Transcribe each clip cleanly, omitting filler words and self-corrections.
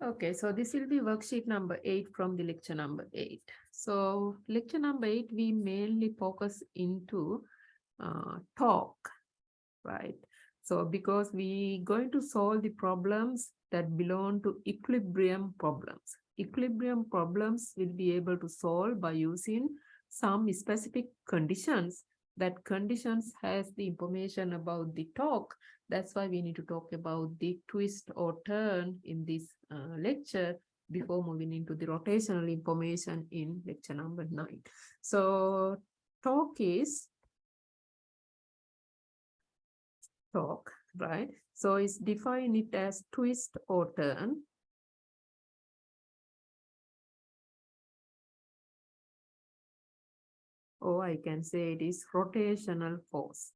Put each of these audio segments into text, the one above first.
Okay, so this will be worksheet number 8 from the lecture number 8. So lecture number 8, we mainly focus into talk, right? So because we going to solve the problems that belong to equilibrium problems. Equilibrium problems will be able to solve by using some specific conditions. That conditions has the information about the torque. That's why we need to talk about the twist or turn in this lecture before moving into the rotational information in lecture number 9. So torque is torque, right? So it's define it as twist or turn. Or I can say it is rotational force.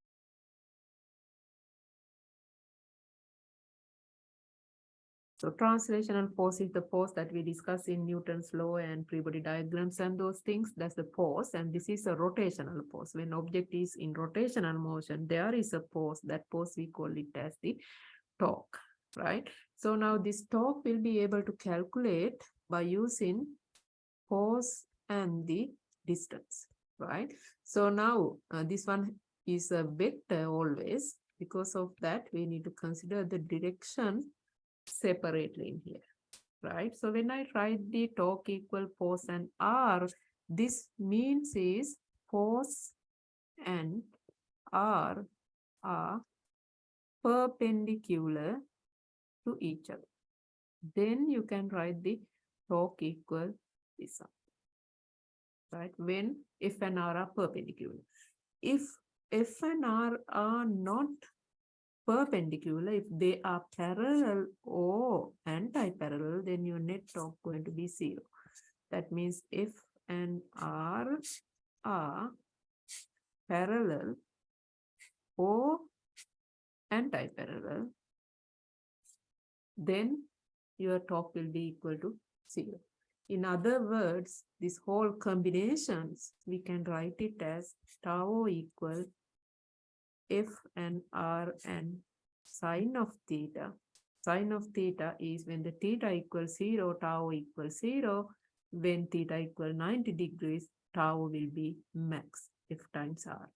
So translational force is the force that we discuss in Newton's law and free body diagrams and those things. That's the force. And this is a rotational force. When object is in rotational motion, there is a force. That force we call it as the torque, right? So now this torque will be able to calculate by using force and the distance, right? So now this one is a vector always. Because of that, we need to consider the direction separately in here, right? So when I write the torque equal force and R, this means is force and R are perpendicular to each other. Then you can write the torque equal this one, right? When F and R are perpendicular. If F and R are not perpendicular, if they are parallel or anti-parallel, then your net torque going to be 0. That means F and R are parallel or anti-parallel, then your torque will be equal to 0. In other words, this whole combinations, we can write it as tau equal F and R and sine of theta. Sine of theta is when the theta equals 0, tau equals 0. When theta equals 90 degrees, tau will be max F times R.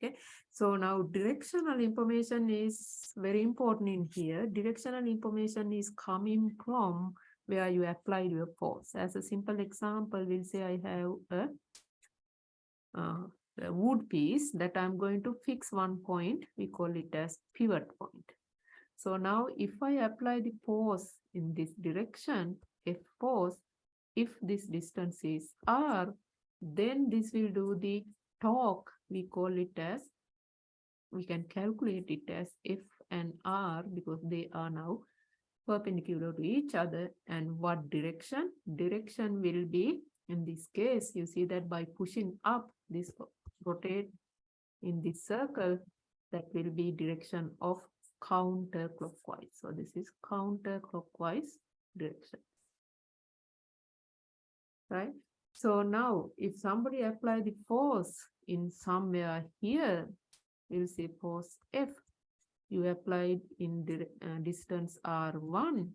Okay, so now directional information is very important in here. Directional information is coming from where you apply your force. As a simple example, we'll say I have a wood piece that I'm going to fix one point. We call it as pivot point. So now if I apply the force in this direction, F force, if this distance is R, then this will do the torque. We call it as, we can calculate it as F and R because they are now perpendicular to each other. And what direction? Direction will be, in this case, you see that by pushing up, this rotate in this circle, that will be direction of counterclockwise. So this is counterclockwise direction, right? So now if somebody apply the force in somewhere here, we'll say force F, you applied in the distance R1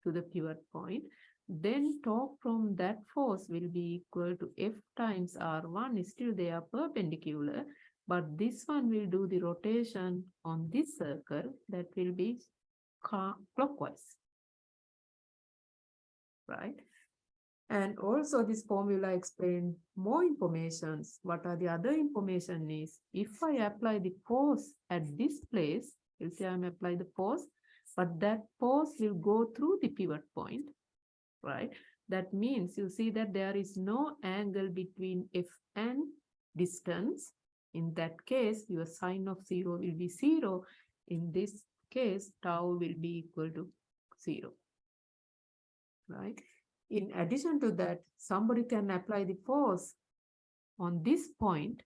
to the pivot point, then torque from that force will be equal to F times R1. Still they are perpendicular, but this one will do the rotation on this circle, that will be clockwise, right? And also this formula explain more informations. What are the other information is, if I apply the force at this place, you see I'm apply the force, but that force will go through the pivot point, right? That means you see that there is no angle between F and distance. In that case, your sine of 0 will be 0. In this case, tau will be equal to 0, right? In addition to that, somebody can apply the force on this point.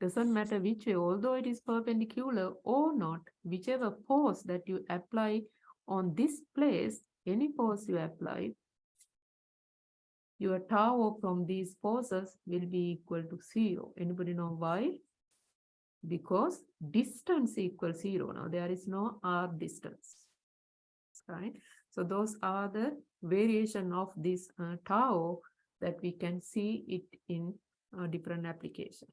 Doesn't matter which way, although it is perpendicular or not, whichever force that you apply on this place, any force you apply, your tau from these forces will be equal to 0. Anybody know why? Because distance equals 0. Now there is no R distance, right? So those are the variation of this tau that we can see it in different application.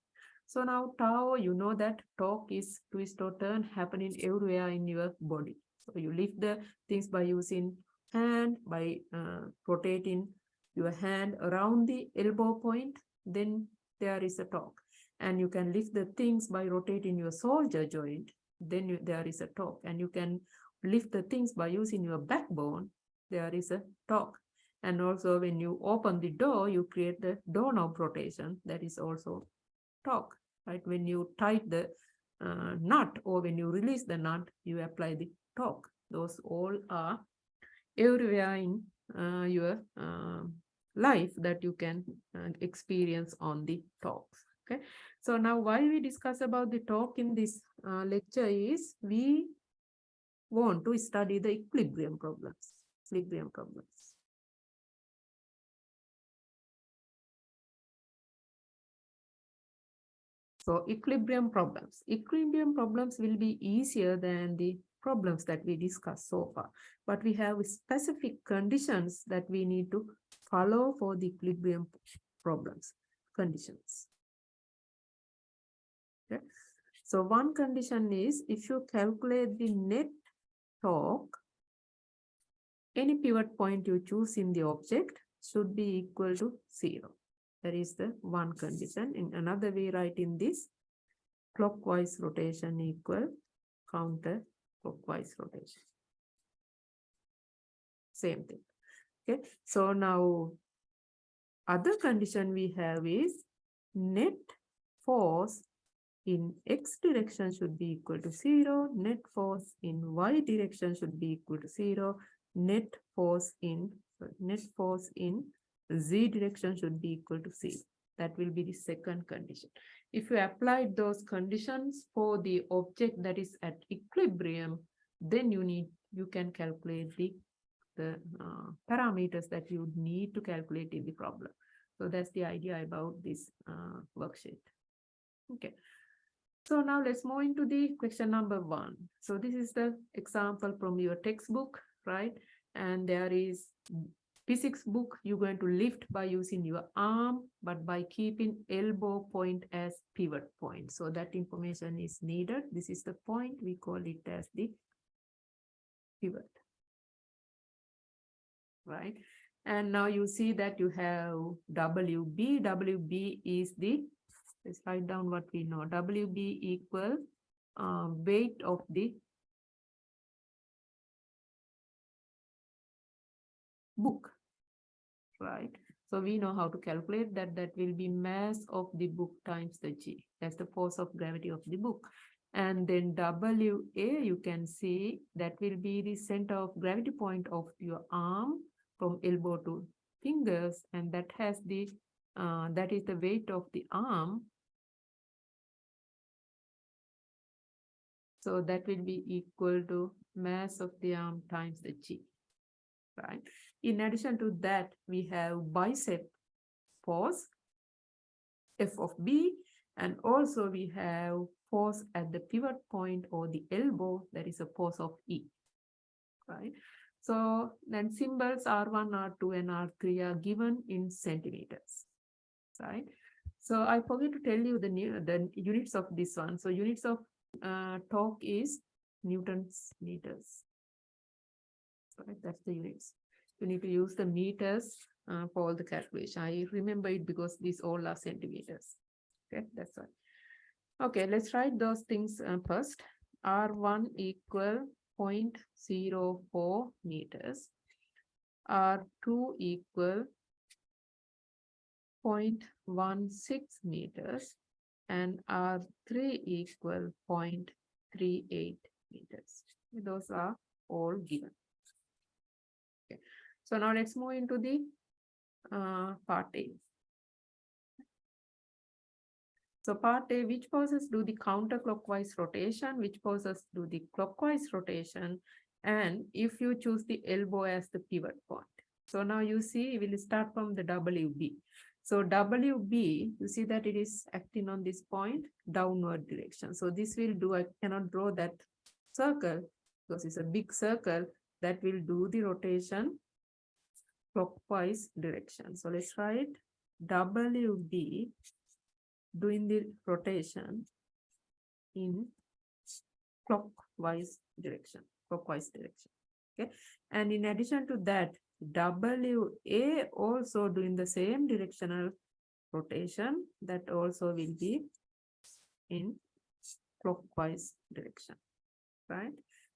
So now tau, you know that torque is twist or turn happening everywhere in your body. So you lift the things by using hand, by rotating your hand around the elbow point, then there is a torque. And you can lift the things by rotating your shoulder joint, then there is a torque. And you can lift the things by using your backbone, there is a torque. And also when you open the door, you create the doorknob rotation, that is also torque, right? When you tighten the nut or when you release the nut, you apply the torque. Those all are everywhere in your life that you can experience on the talks. Okay, so now why we discuss about the talk in this lecture is we want to study the equilibrium problems. Equilibrium problems. So equilibrium problems. Equilibrium problems will be easier than the problems that we discussed so far. But we have specific conditions that we need to follow for the equilibrium problems. Conditions. Okay. So one condition is if you calculate the net torque, any pivot point you choose in the object should be equal to 0. That is the one condition. In another way, write in this, clockwise rotation equal counterclockwise rotation. Same thing. Okay. So now other condition we have is net force in x direction should be equal to 0. Net force in y direction should be equal to 0. Net force in z direction should be equal to 0. That will be the second condition. If you apply those conditions for the object that is at equilibrium, then you can calculate the parameters that you need to calculate in the problem. So that's the idea about this worksheet. Okay. So now let's move into the question number 1. So this is the example from your textbook, right? And there is physics book, you're going to lift by using your arm, but by keeping elbow point as pivot point. So that information is needed. This is the point, we call it as the pivot, right? And now you see that you have WB. WB is the, let's write down what we know. WB equal weight of the book, right? So we know how to calculate that. That will be mass of the book times the G. That's the force of gravity of the book. And then WA, you can see that will be the center of gravity point of your arm from elbow to fingers. And that has the, that is the weight of the arm. So that will be equal to mass of the arm times the G, right? In addition to that, we have bicep force, F of B, and also we have force at the pivot point or the elbow, that is a force of E, right? So then symbols R1, R2, and R3 are given in centimeters, right? So I forget to tell you the units of this one. So units of torque is Newton's meters. Right, that's the units. You need to use the meters for all the calculation. I remember it because these all are centimeters. Okay, that's right. Okay, let's write those things first. R1 equal 0.04 meters. R2 equal 0.16 meters. And R3 equal 0.38 meters. Those are all given. Okay. So now let's move into the part A. So part A, which forces do the counterclockwise rotation, which forces do the clockwise rotation, and if you choose the elbow as the pivot point. So now you see, we'll start from the WB. So WB, you see that it is acting on this point, downward direction. So this will do, I cannot draw that circle because it's a big circle. that will do the rotation clockwise direction. So let's write WB doing the rotation in clockwise direction. Okay. And in addition to that, WA also doing the same directional rotation, that also will be in clockwise direction, right?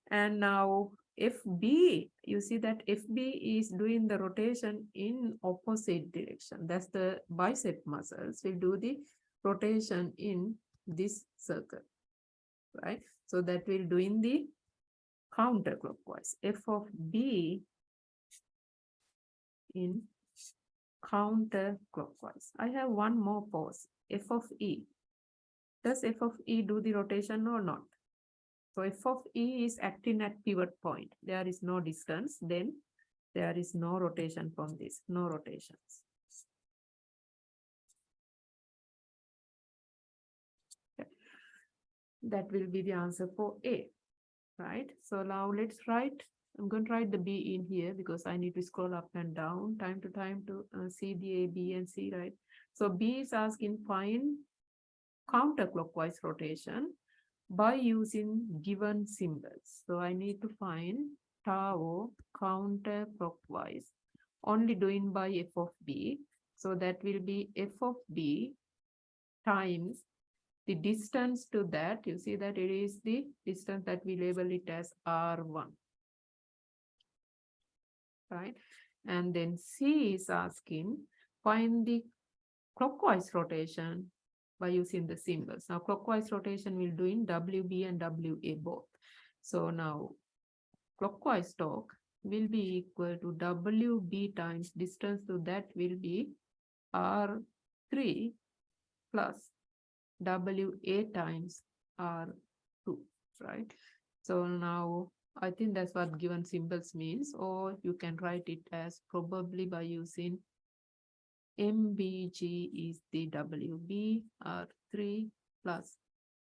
And now FB, you see that FB is doing the rotation in opposite direction. That's the bicep muscles will do the rotation in this circle, right? So that will do in the counterclockwise. F of B in counterclockwise. I have one more pause. F of E. Does F of E do the rotation or not? So F of E is acting at pivot point. There is no distance, then there is no rotation from this, no rotations. Okay. That will be the answer for A, right? So now let's write, I'm going to write the B in here because I need to scroll up and down time to time to see the A, B, and C, right? So B is asking find counterclockwise rotation by using given symbols. So I need to find tau counterclockwise only doing by F of B. So that will be F of B times the distance to that. You see that it is the distance that we label it as R1, right? And then C is asking find the clockwise rotation by using the symbols. Now clockwise rotation will do in WB and WA both. So now clockwise torque will be equal to WB times distance to that will be R3 plus WA times R2, right? So now I think that's what given symbols means, or you can write it as probably by using MBG is the WB R3 plus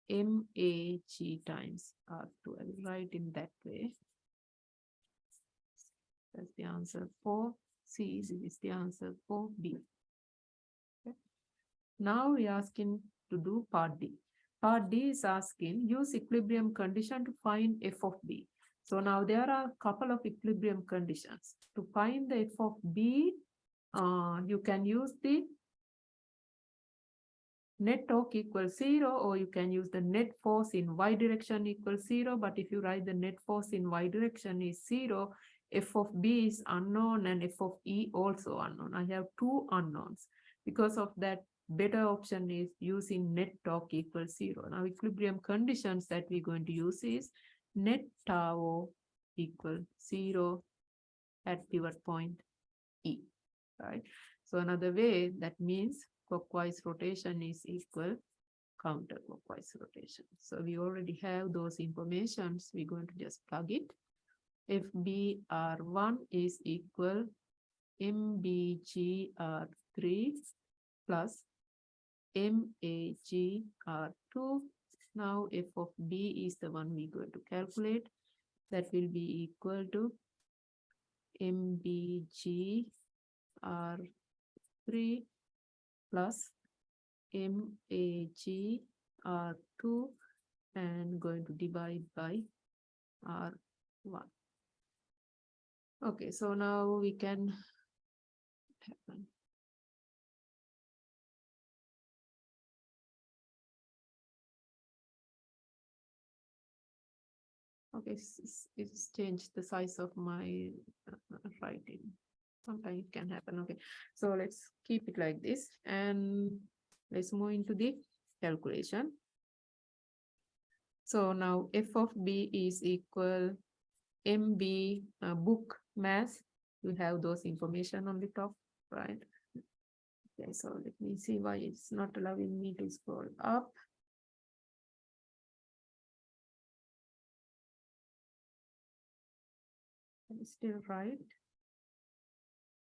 MAG times R2. I will write in that way. That's the answer for C. This is the answer for B. Okay. Now we are asking to do part D. Part D is asking use equilibrium condition to find F of B. So now there are a couple of equilibrium conditions. To find the F of B, you can use the net torque equals 0, or you can use the net force in y direction equals 0. But if you write the net force in y direction is 0, F of B is unknown and F of E also unknown. I have two unknowns. Because of that, better option is using net torque equals 0. Now equilibrium conditions that we're going to use is net tau equal 0 at pivot point E, right? So another way, that means clockwise rotation is equal counterclockwise rotation. So we already have those informations. We're going to just plug it. If BR1 is equal MBGR3 plus MAGR2. Now F of B is the one we're going to calculate. That will be equal to MBGR3 plus MAGR2 and going to divide by R1. Okay, so now we can happen. Okay, it's changed the size of my writing. Sometimes it can happen. Okay, so let's keep it like this and let's move into the calculation. So now F of B is equal MB book math. You have those information on the top, right? Okay, so let me see why it's not allowing me to scroll up. It's still right.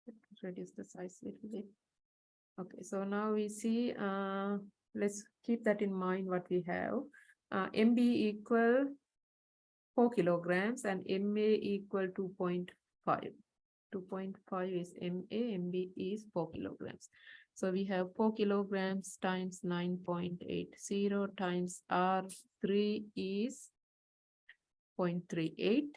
Let's reduce the size a little bit. Okay, so now we see, let's keep that in mind what we have. MB equal 4 kilograms and MA equal 2.5. 2.5 is MA, MB is 4 kilograms. So we have 4 kilograms times 9.80 times R3 is 0.38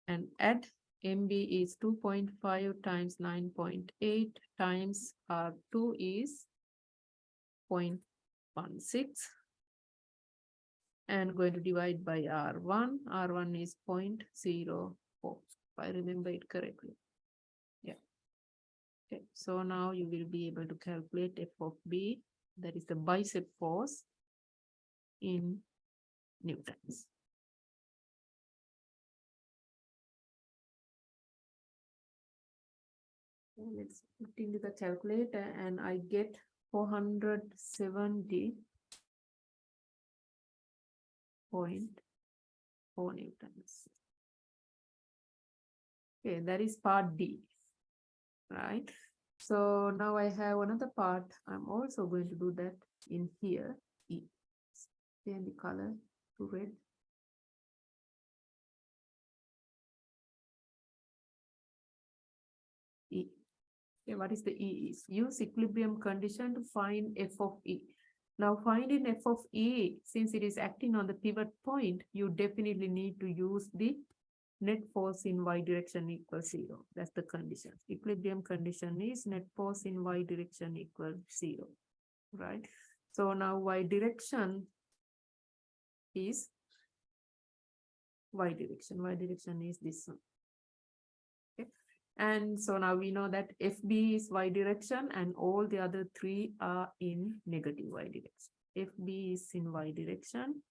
and add MB is 2.5 times 9.8 times R2 is 0.16 and going to divide by R1. R1 is 0.04, if I remember it correctly. Yeah. Okay, so now you will be able to calculate F of B, that is the bicep force in newtons. Let's put into the calculator and I get 470.4 newtons. Okay, that is part D, right? So now I have another part. I'm also going to do that in here, E. Change the color to red. E. Okay, what is the E is? Use equilibrium condition to find F of E. Now finding F of E, since it is acting on the pivot point, you definitely need to use the net force in y direction equals 0. That's the condition. Equilibrium condition is net force in y direction equals 0, right? So now y direction is y direction. Y direction is this one. Okay. And so now we know that FB is y direction and all the other three are in negative y direction. FB is in y direction,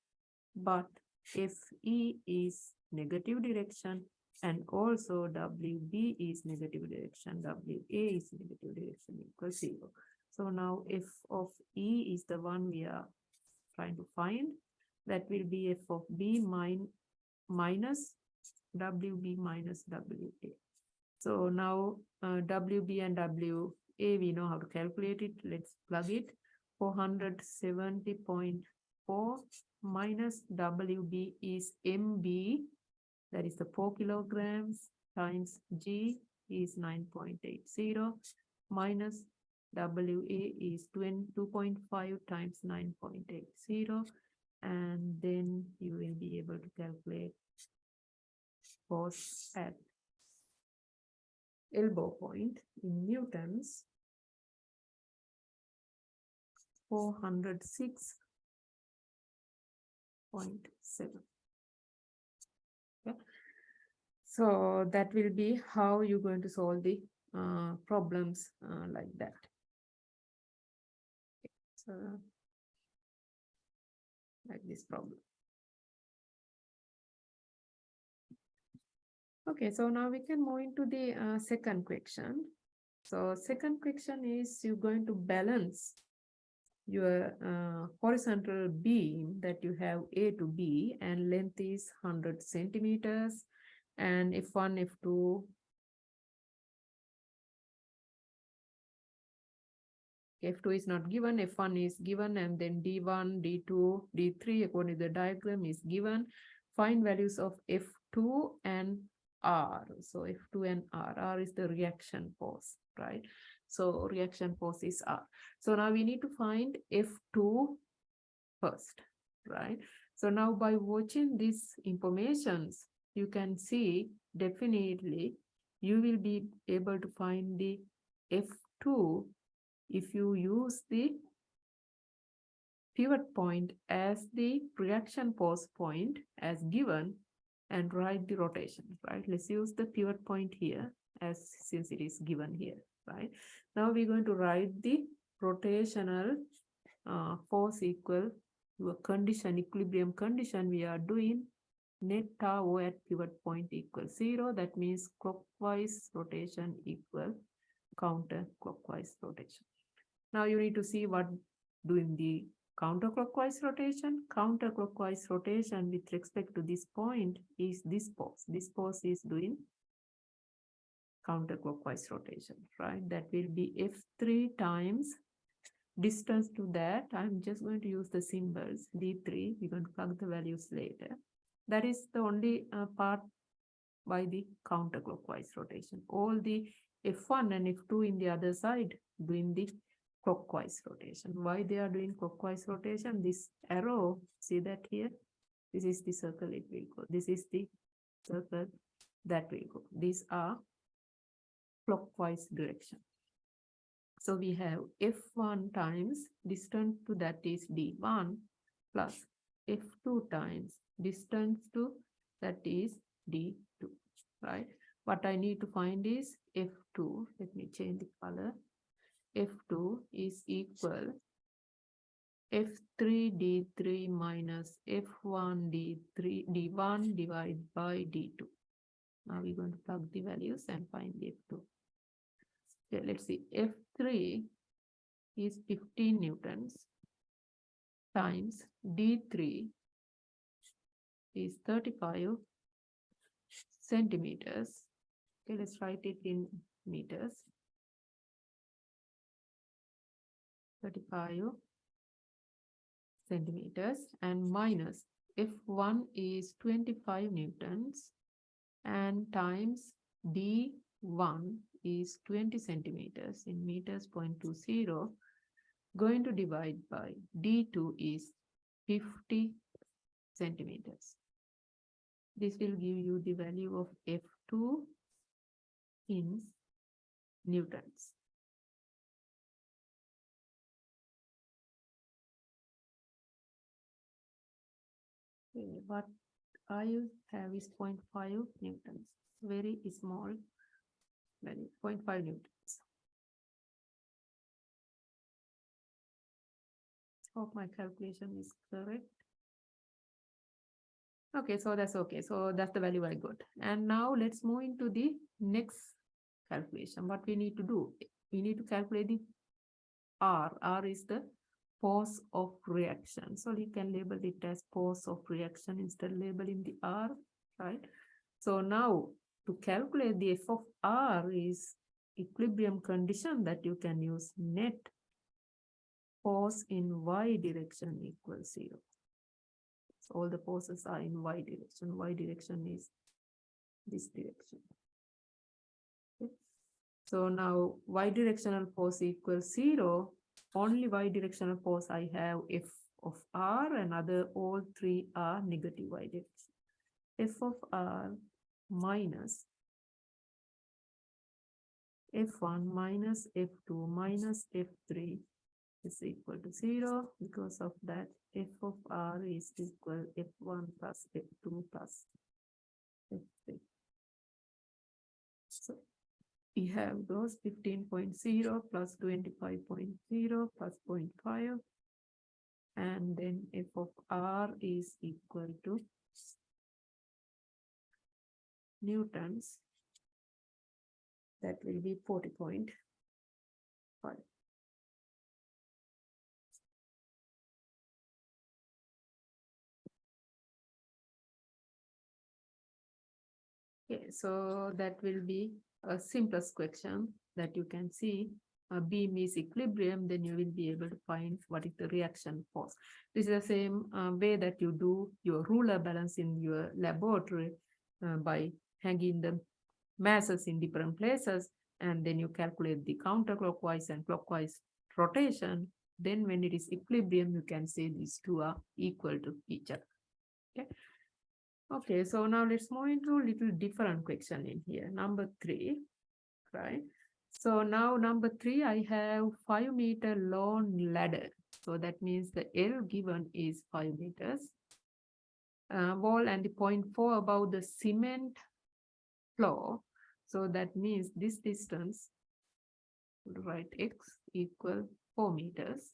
but FE is negative direction and also WB is negative direction, WA is negative direction equals 0. So now F of E is the one we are trying to find. That will be F of B minus WB minus WA. So now WB and WA, we know how to calculate it. Let's plug it. 470.4 minus WB is MB, that is the 4 kilograms times G is 9.80 minus WA is 2.5 times 9.80, and then you will be able to calculate force at elbow point in newtons. 406.7. Okay. So that will be how you're going to solve the problems like that. So like this problem. Okay, so now we can move into the second question. So second question is you're going to balance your horizontal beam that you have A to B and length is 100 centimeters and F1, F2, F2 is not given, F1 is given, and then D1, D2, D3 according to the diagram is given. Find values of F2 and R. So F2 and R is the reaction force, right? So reaction force is R. So now we need to find F2 first, right? So now by watching these informations, you can see definitely you will be able to find the F2 if you use the pivot point as the reaction force point as given and write the rotation, right? Let's use the pivot point here as since it is given here, right? Now we're going to write the rotational force equal to a condition, equilibrium condition we are doing net tau at pivot point equals 0. That means clockwise rotation equal counterclockwise rotation. Now you need to see what doing the counterclockwise rotation. Counterclockwise rotation with respect to this point is this force. This force is doing counterclockwise rotation, right? That will be F3 times distance to that. I'm just going to use the symbols D3. We're going to plug the values later. That is the only part by the counterclockwise rotation. All the F1 and F2 in the other side doing the clockwise rotation. Why they are doing clockwise rotation? This arrow, see that here? This is the circle it will go. This is the circle that will go. These are clockwise direction. So we have F1 times distance to that is D1 plus F2 times distance to that is D2, right? What I need to find is F2. Let me change the color. F2 is equal F3 D3 minus F1 D3 D1 divided by D2. Now we're going to plug the values and find the F2. Okay, let's see. F3 is 15 newtons times D3 is 35 centimeters. Okay, let's write it in meters. 35 centimeters and minus F1 is 25 newtons and times D1 is 20 centimeters in meters 0.20, going to divide by D2 is 50 centimeters. This will give you the value of F2 in newtons. Okay, what I have is 0.5 newtons, very small value, 0.5 newtons. Hope my calculation is correct. Okay, so that's okay. So that's the value I got. And now let's move into the next calculation. What we need to do, we need to calculate the R. R is the force of reaction. So you can label it as force of reaction instead of labeling the R, right? So now to calculate the F of R is equilibrium condition that you can use net force in Y direction equals 0. So all the forces are in Y direction. Y direction is this direction. Okay. So now Y directional force equals 0. Only Y directional force I have F of R and other all three are negative Y direction. F of R minus F1 minus F2 minus F3 is equal to 0. Because of that, F of R is equal F1 plus F2 plus F3. So we have those 15.0 plus 25.0 plus 0.5. And then F of R is equal to newtons. That will be 40.5. Okay, so that will be a simplest question that you can see. A beam is equilibrium, then you will be able to find what is the reaction force. This is the same way that you do your ruler balance in your laboratory by hanging the masses in different places, and then you calculate the counterclockwise and clockwise rotation. Then when it is equilibrium, you can say these two are equal to each other. Okay. Okay, so now let's move into a little different question in here. Number 3, right? So now number 3, I have 5-meter long ladder. So that means the L given is 5 meters. Wall and the 0.4 above the cement floor. So that means this distance, write X equal 4 meters.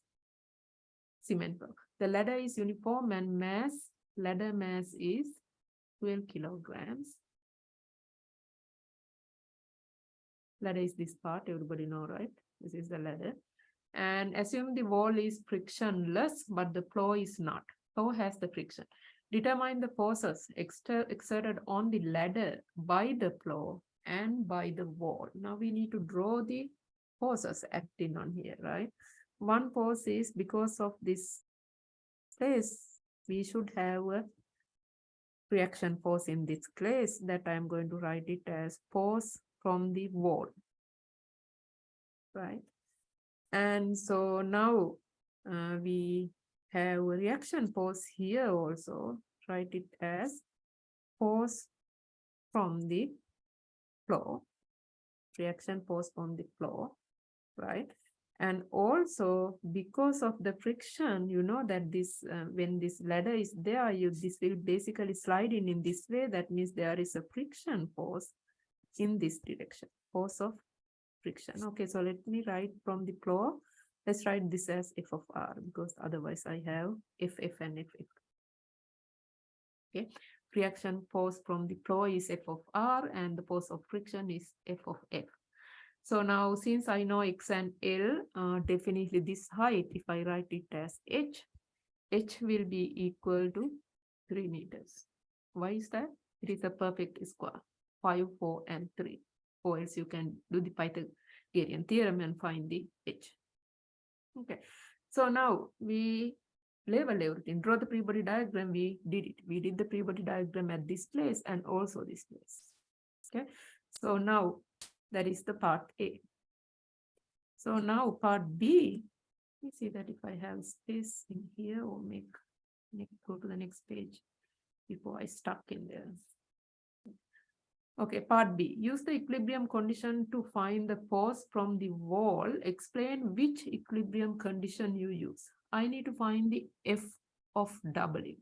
Cement floor. The ladder is uniform and ladder mass is 12 kilograms. Ladder is this part, everybody know, right? This is the ladder. And assume the wall is frictionless, but the floor is not. Floor has the friction. Determine the forces exerted on the ladder by the floor and by the wall. Now we need to draw the forces acting on here, right? One force is because of this place, we should have a reaction force in this case, that I'm going to write it as force from the wall, right? And so now we have a reaction force here also, write it as force from the floor, reaction force from the floor, right? And also because of the friction, you know that this when this ladder is there, this will basically slide in this way. That means there is a friction force in this direction, force of friction. Okay, so let me write from the floor. Let's write this as F of R, because otherwise I have FF and FF. Okay, reaction force from the floor is F of R, and the force of friction is F of F. So now, since I know X and L, definitely this height, if I write it as H will be equal to 3 meters. Why is that? It is a perfect square, 5, 4, and 3. Or else you can do the Pythagorean theorem and find the H. Okay, so now we label everything, draw the free body diagram. We did it. We did the free body diagram at this place and also this place. Okay, so now that is the part A. So now part B, let me see that if I have space in here, or go to the next page before I stuck in there. Okay, part B, use the equilibrium condition to find the force from the wall. Explain which equilibrium condition you use. I need to find the F of W,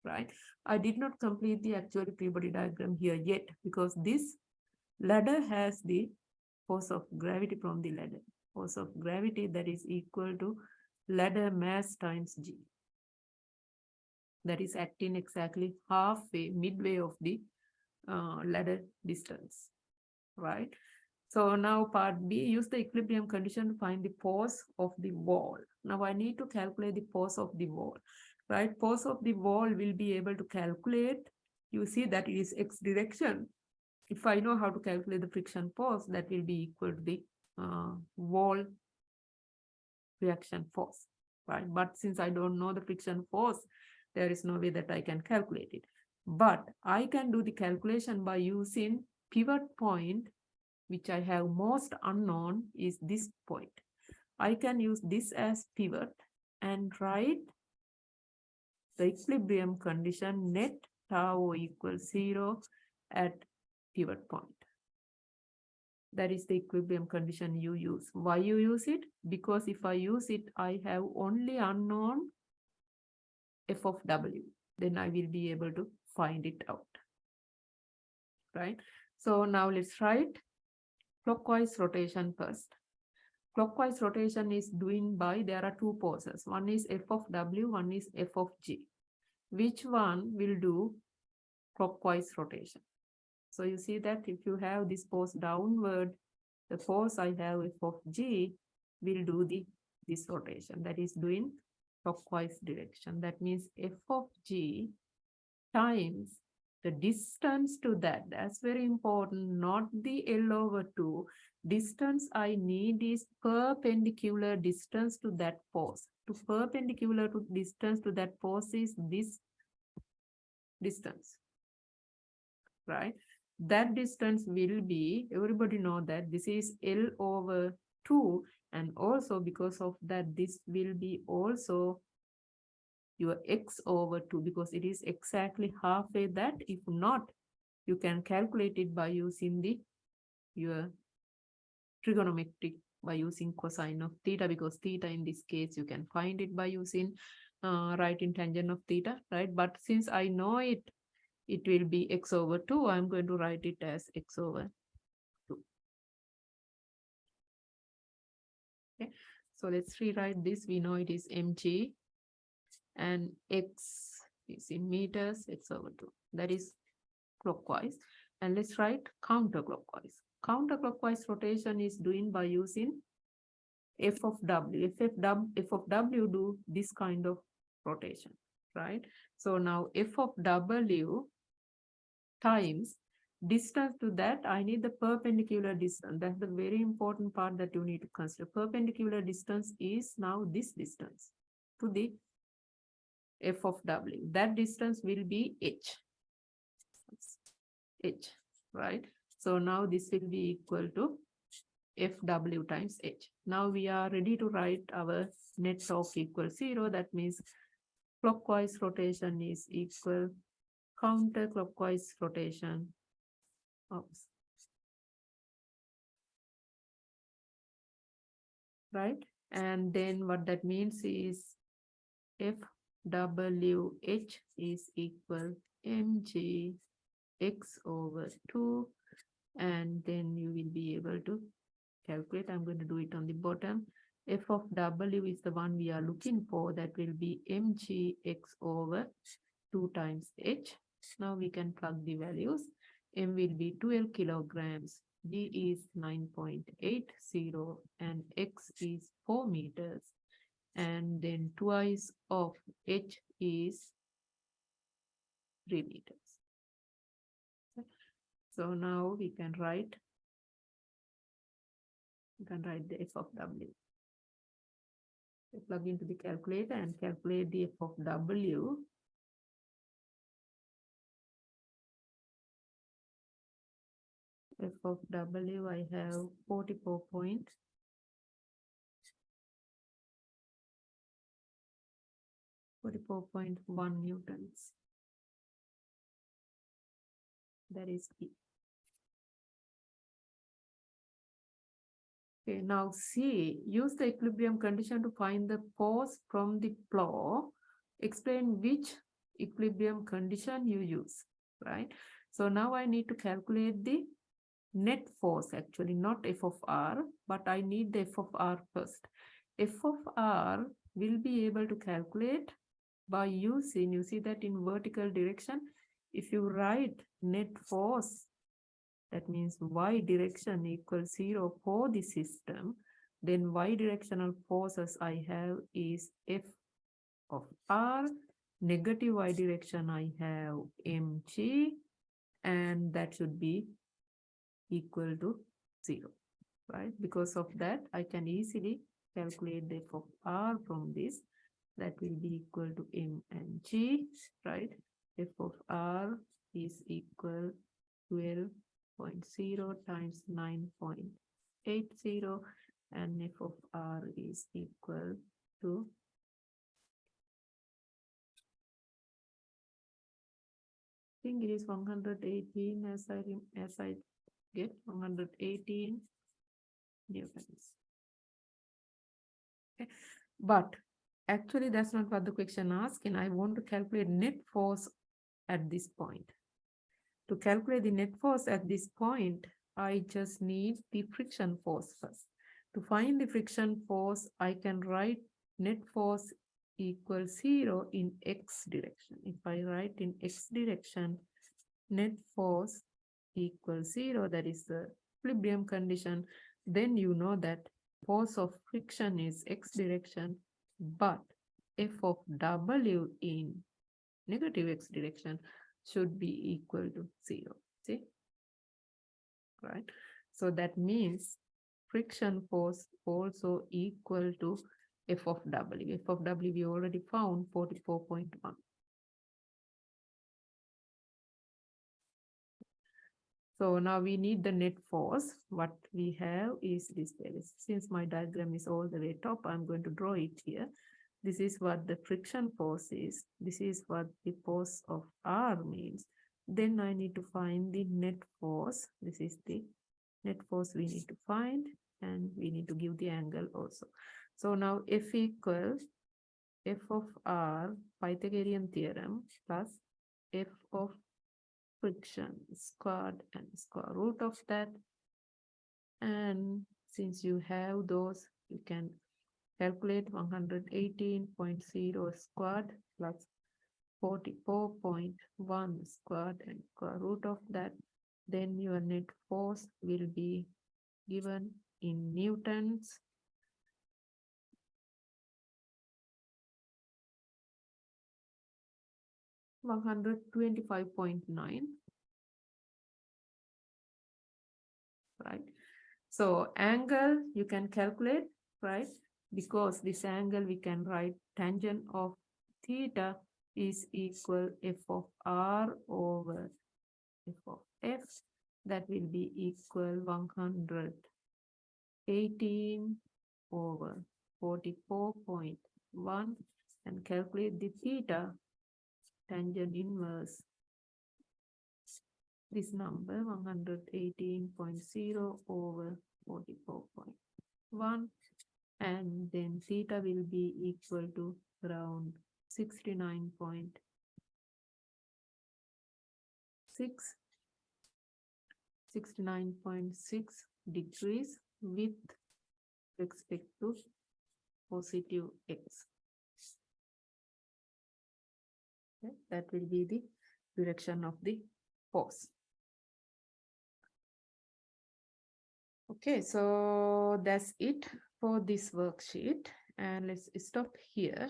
right? I did not complete the actual free body diagram here yet, because this ladder has the force of gravity from the ladder. Force of gravity that is equal to ladder mass times G. That is acting exactly halfway, midway of the ladder distance, right? So now part B, use the equilibrium condition to find the force of the wall. Now I need to calculate the force of the wall, right? Force of the wall will be able to calculate. You see that it is X direction. If I know how to calculate the friction force, that will be equal to the wall reaction force, right? But since I don't know the friction force, there is no way that I can calculate it. But I can do the calculation by using pivot point, which I have most unknown is this point. I can use this as pivot and write the equilibrium condition net tau equals 0 at pivot point. That is the equilibrium condition you use. Why you use it? Because if I use it, I have only unknown F of W. Then I will be able to find it out, right? So now let's write clockwise rotation first. Clockwise rotation is doing by, there are two forces. One is F of W, one is F of G. Which one will do clockwise rotation? So you see that if you have this force downward, the force I have F of G will do this rotation, that is doing clockwise direction. That means F of G times the distance to that. That's very important, not the L over 2. Distance I need is perpendicular distance to that force. To perpendicular to distance to that force is this distance, right? That distance will be, everybody know that this is L over 2, and also because of that, this will be also your X over 2, because it is exactly halfway that. If not, you can calculate it by using your trigonometric, by using cosine of theta, because theta in this case you can find it by using right in tangent of theta, right? But since I know it will be X over 2, I'm going to write it as X over 2. Okay, so let's rewrite this. We know it is mg and X is in meters, X over 2. That is clockwise. And let's write counterclockwise. Counterclockwise rotation is doing by using F of W. F of W do this kind of rotation, right? So now F of W times distance to that, I need the perpendicular distance. That's the very important part that you need to consider. Perpendicular distance is now this distance to the F of W. That distance will be H. h, right? So now this will be equal to Fw times h. Now we are ready to write our net torque equals 0. That means clockwise rotation is equal counterclockwise rotation. Oops. Right? And then what that means is FWH is equal mg x over 2, and then you will be able to calculate. I'm going to do it on the bottom. F of W is the one we are looking for. That will be mg x over 2 times h. Now we can plug the values. M will be 12 kilograms, G is 9.80, and X is 4 meters. And then twice of H is 3 meters. So now we can write the F of W. So plug into the calculator and calculate the F of W. F of W, I have 44.1 newtons. That is P. Okay, now C, use the equilibrium condition to find the force from the flow. Explain which equilibrium condition you use, right? So now I need to calculate the net force, actually not F of R, but I need the F of R first. F of R will be able to calculate by using, you see that in vertical direction, if you write net force, that means y direction equals 0 for the system, then y directional forces I have is F of R, negative y direction I have mg, and that should be equal to 0, right? Because of that, I can easily calculate the F of R from this. That will be equal to m and g, right? F of R is equal to 12.0 times 9.80, and F of R is equal to I think it is 118 as I get 118 newtons. Okay. But actually that's not what the question asking. I want to calculate net force at this point. To calculate the net force at this point, I just need the friction force first. To find the friction force, I can write net force equals 0 in x direction. If I write in x direction, net force equals 0, that is the equilibrium condition, then you know that force of friction is x direction, but F of W in negative x direction should be equal to 0. See? Right? So that means friction force also equal to F of W. F of W we already found 44.1. So now we need the net force. What we have is this. Since my diagram is all the way top, I'm going to draw it here. This is what the friction force is. This is what the force of R means. Then I need to find the net force. This is the net force we need to find, and we need to give the angle also. So now F equals F of R, Pythagorean theorem, plus F of friction squared and square root of that. And since you have those, you can calculate 118.0 squared plus 44.1 squared and square root of that. Then your net force will be given in newtons. $125.9, right? So angle you can calculate, right? Because this angle we can write tangent of theta is equal F of R over F of F, that will be equal 118 over 44.1, and calculate the theta, tangent inverse this number 118.0 over 44.1, and then theta will be equal to around 69.6 degrees with respect to positive x. Okay, that will be the direction of the force. Okay, so that's it for this worksheet, and let's stop here.